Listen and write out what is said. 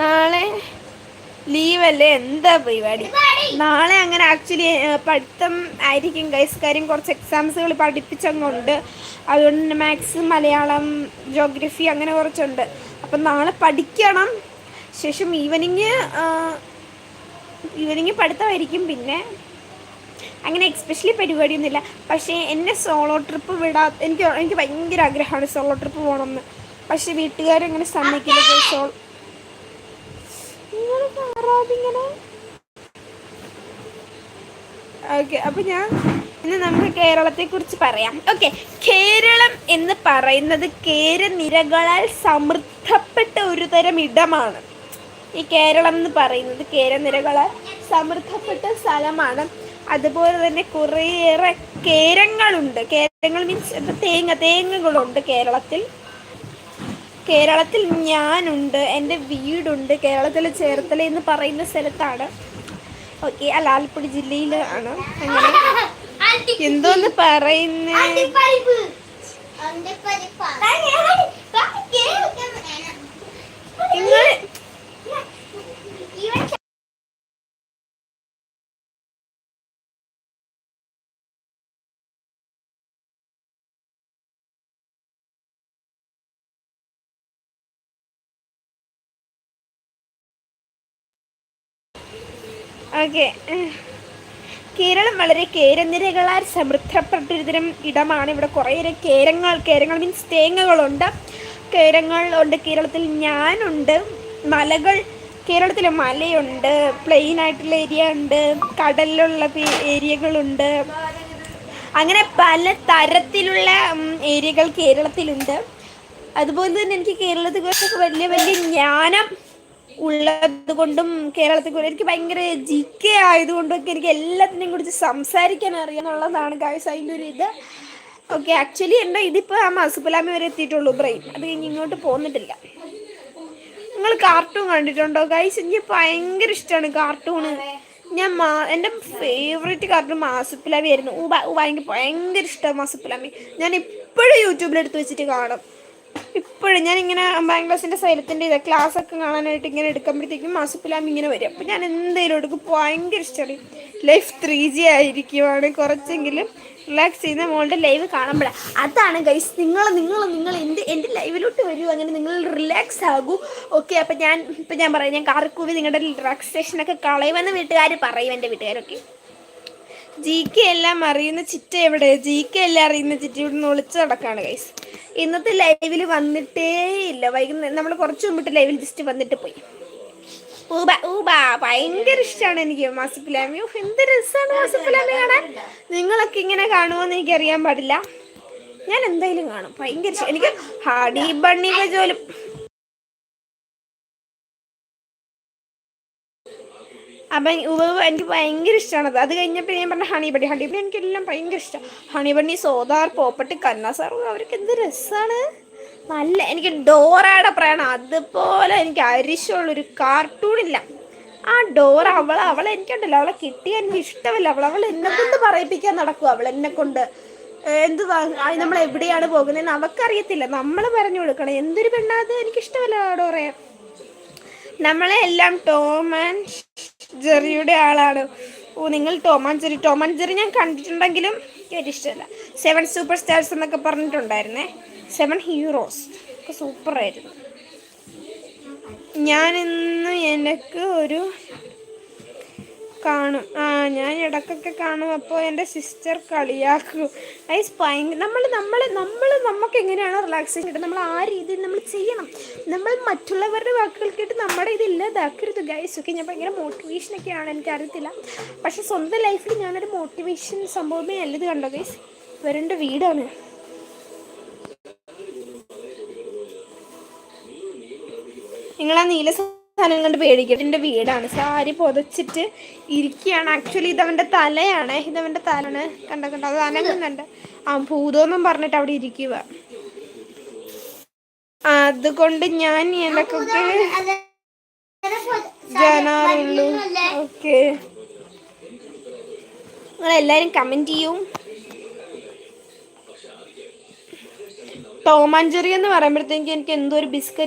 നാളെ ലീവല്ലേ, എന്താ പരിപാടി? നാളെ അങ്ങനെ ആക്ച്വലി പഠിത്തം ആയിരിക്കും ഗൈസ്. കാര്യം കുറച്ച് എക്സാംസുകൾ പഠിപ്പിച്ചങ്ങുണ്ട്. അതുകൊണ്ട് തന്നെ മാത്സ്, മലയാളം, ജോഗ്രഫി അങ്ങനെ കുറച്ചുണ്ട്. അപ്പം നാളെ പഠിക്കണം. ശേഷം ഈവനിങ് പഠിത്തമായിരിക്കും. പിന്നെ അങ്ങനെ എക്സ്പെഷ്യലി പരിപാടിയൊന്നുമില്ല. പക്ഷേ എന്നെ സോളോ ട്രിപ്പ് എനിക്ക് ഭയങ്കര ആഗ്രഹമാണ് സോളോ ട്രിപ്പ് പോകണമെന്ന്. പക്ഷേ വീട്ടുകാരങ്ങനെ സമ്മതിക്കില്ല. ഓക്കെ, അപ്പം ഇന്ന് നമുക്ക് കേരളത്തെക്കുറിച്ച് പറയാം. ഓക്കെ, കേരളം എന്ന് പറയുന്നത് കേരനിരകളാൽ സമൃദ്ധപ്പെട്ട ഒരു തരം ഇടമാണ്. ഈ കേരളം എന്ന് പറയുന്നത് കേരനിരകളാൽ സമൃദ്ധപ്പെട്ട സ്ഥലമാണ്. അതുപോലെ തന്നെ കുറേയേറെ കേരങ്ങളുണ്ട്. കേരങ്ങൾ മീൻസ് തേങ്ങകളുണ്ട് കേരളത്തിൽ ഞാനുണ്ട്, എൻ്റെ വീടുണ്ട്. കേരളത്തിൽ ചേർത്തല എന്ന് പറയുന്ന സ്ഥലത്താണ്. ഓക്കെ, ആലപ്പുഴ ജില്ലയിൽ ആണ്. അങ്ങനെ എന്തോന്ന് പറയുന്നേ? നിങ്ങൾ ഓക്കെ, കേരളം വളരെ കേരനിരകളാൽ സമൃദ്ധപ്പെട്ടൊരുതരം ഇടമാണ്. ഇവിടെ കുറേയേറെ കേരങ്ങൾ മീൻസ് തേങ്ങകളുണ്ട്. കേരങ്ങളുണ്ട്. കേരളത്തിൽ ഞാനുണ്ട്. കേരളത്തിൽ മലയുണ്ട്, പ്ലെയിൻ ആയിട്ടുള്ള ഏരിയ ഉണ്ട്, കടലിലുള്ള ഏരിയകളുണ്ട്. അങ്ങനെ പല തരത്തിലുള്ള ഏരിയകൾ കേരളത്തിലുണ്ട്. അതുപോലെ തന്നെ എനിക്ക് കേരളത്തെക്കുറിച്ചൊക്കെ വലിയ വലിയ ജ്ഞാനം ഉള്ളത് കൊണ്ടും കേരളത്തെക്കുറിച്ച് എനിക്ക് ഭയങ്കര GK ആയതുകൊണ്ടൊക്കെ എനിക്ക് എല്ലാത്തിനെയും കുറിച്ച് സംസാരിക്കാൻ അറിയാമെന്നുള്ളതാണ് ഗൈസ് അതിൻ്റെ ഒരു ഇത്. ഓക്കെ, ആക്ച്വലി ഇതിപ്പോൾ ആ മാസുപ്പലാമി വരെ എത്തിയിട്ടുള്ളൂ. ബ്രെയിൻ അത് കഴിഞ്ഞ് ഇങ്ങോട്ട് പോന്നിട്ടില്ല. നിങ്ങൾ കാർട്ടൂൺ കണ്ടിട്ടുണ്ടോ ഗൈസ്? എനിക്ക് ഭയങ്കര ഇഷ്ടമാണ് കാർട്ടൂണ്. എൻ്റെ ഫേവറേറ്റ് കാർട്ടൂൺ മാസുപ്പലാമി ആയിരുന്നു. എനിക്ക് ഭയങ്കര ഇഷ്ടമാണ് മാസുപ്പലാമി. ഞാൻ ഇപ്പോഴും യൂട്യൂബിലെടുത്ത് വെച്ചിട്ട് കാണും. ഇപ്പോഴും ഞാനിങ്ങനെ 5ാം ക്ലാസ്സിൻ്റെ സൈലത്തിൻ്റെ ക്ലാസ്സൊക്കെ കാണാനായിട്ട് ഇങ്ങനെ എടുക്കുമ്പോഴത്തേക്കും മാസുപ്പലാമി ഇങ്ങനെ വരും. അപ്പം ഞാൻ എന്തെങ്കിലും എടുക്കും. ഭയങ്കര ഇഷ്ടമാണ്. Life 3G ആയിരിക്കുവാണ്. കുറച്ചെങ്കിലും റിലാക്സ് ചെയ്യുന്ന മോളുടെ ലൈവ് കാണുമ്പോഴാണ്. അതാണ് ഗൈസ്, നിങ്ങൾ എൻ്റെ ലൈവിലോട്ട് വരൂ. അങ്ങനെ നിങ്ങൾ റിലാക്സ് ആകൂ. ഓക്കെ, അപ്പം ഞാൻ പറയാം, ഞാൻ കാർക്കൂവി നിങ്ങളുടെ റിലാക്സേഷനൊക്കെ കളയുമെന്ന് വീട്ടുകാർ പറയും. എൻ്റെ വീട്ടുകാരൊക്കെ GK എല്ലാം അറിയുന്ന ചിറ്റ എവിടെ? GK എല്ലാം അറിയുന്ന ചിറ്റ ഇവിടെ നിന്ന് ഒളിച്ച് നടക്കുകയാണ് ഗൈസ്. ഇന്നത്തെ ലൈവിൽ വന്നിട്ടേ ഇല്ല. വൈകുന്നേരം നമ്മൾ കുറച്ച് മുമ്പിട്ട് ലൈവിൽ ജസ്റ്റ് വന്നിട്ട് പോയി. ഭയങ്കര ഇഷ്ടമാണ് എനിക്ക് മാസുപ്പലാമി. എന്ത് രസമാണ് മാസുപ്പലാമി കാണാൻ. നിങ്ങളൊക്കെ ഇങ്ങനെ കാണുമോയെന്ന് എനിക്കറിയാൻ പാടില്ല. ഞാൻ എന്തായാലും കാണും. ഭയങ്കര ഇഷ്ടം എനിക്ക്. ഹണി ബണ്ണിയുടെ ജോലും അപ്പം എനിക്ക് ഭയങ്കര ഇഷ്ടമാണത്. അത് കഴിഞ്ഞപ്പോൾ ഞാൻ പറഞ്ഞ ഹണി ബണ്ണി എനിക്കെല്ലാം ഭയങ്കര ഇഷ്ടം. ഹണി ബണ്ണി, സോദാർ, പോപ്പട്ട്, കന്ന സാർ, അവർക്ക് എന്ത് രസമാണ്. എനിക്ക് ഡോറയുടെ പ്രാണം. അതുപോലെ എനിക്ക് അരിശമുള്ളൊരു കാർട്ടൂണില്ല. ആ ഡോറ അവളെ എനിക്കുണ്ടല്ലോ, അവളെ കിട്ടിയാൽ എനിക്ക് ഇഷ്ടമല്ല. അവൾ എന്നെ കൊണ്ട് പറയിപ്പിക്കാൻ നടക്കും. അവൾ എന്നെ കൊണ്ട് നമ്മൾ എവിടെയാണ് പോകുന്നതെന്ന് അവൾക്കറിയത്തില്ല. നമ്മൾ പറഞ്ഞു കൊടുക്കണം. എന്തൊരു പെണ്ണാത്. എനിക്കിഷ്ടമല്ല ഡോറയെ. നമ്മളെ എല്ലാം ടോം ആൻഡ് ജെറിയുടെ ആളാണ്. നിങ്ങൾ ടോം ആൻഡ് ജെറി ഞാൻ കണ്ടിട്ടുണ്ടെങ്കിലും എനിക്ക് ഇഷ്ടമല്ല. 7 സൂപ്പർ സ്റ്റാർസ് എന്നൊക്കെ പറഞ്ഞിട്ടുണ്ടായിരുന്നേ. 7 ഹീറോസ് ഒക്കെ സൂപ്പറായിരുന്നു. ഞാനിന്ന് എനിക്ക് ഒരു കാണും. ഞാൻ ഇടയ്ക്കൊക്കെ കാണും. അപ്പോൾ എൻ്റെ സിസ്റ്റർ കളിയാക്കും. ഗൈസ് നമുക്ക് എങ്ങനെയാണോ റിലാക്സേഷൻ കിട്ടുന്നത് നമ്മൾ ആ രീതിയിൽ നമ്മൾ ചെയ്യണം. നമ്മൾ മറ്റുള്ളവരുടെ വാക്കുകൾ കേട്ട് നമ്മുടെ ഇതില്ലാതാക്കരുത് ഗൈസ്. ഒക്കെ ഞാൻ ഭയങ്കര മോട്ടിവേഷനൊക്കെയാണ്, എനിക്കറിയത്തില്ല. പക്ഷെ സ്വന്തം ലൈഫിൽ ഞാനൊരു മോട്ടിവേഷൻ സംഭവമേ അല്ലത്. കണ്ടോ ഗൈസ്, വരേണ്ട വീടാണ്. നിങ്ങളാ നീല സാധനം കണ്ട് പേടിക്കട്ടെ. എൻ്റെ വീടാണ്. സാരി പുതച്ചിട്ട് ഇരിക്കുകയാണ്. ആക്ച്വലി ഇതവൻ്റെ തലയാണ്. ഇതവൻ്റെ തലാണ്. കണ്ടോ അത് അനങ്ങുന്നുണ്ട്. ഭൂതമെന്നും പറഞ്ഞിട്ട് അവിടെ ഇരിക്കുക. അതുകൊണ്ട് ഞാൻ എനിക്കൊക്കെ ജനാറുള്ളൂ. ഓക്കെ, നിങ്ങളെല്ലാവരും കമൻറ്റ് ചെയ്യും. ടോം ആൻഡ് ജെറി എന്ന് പറയുമ്പോഴത്തേക്ക് എനിക്ക് എന്തോ ഒരു ബിസ്ക്കറ്റ്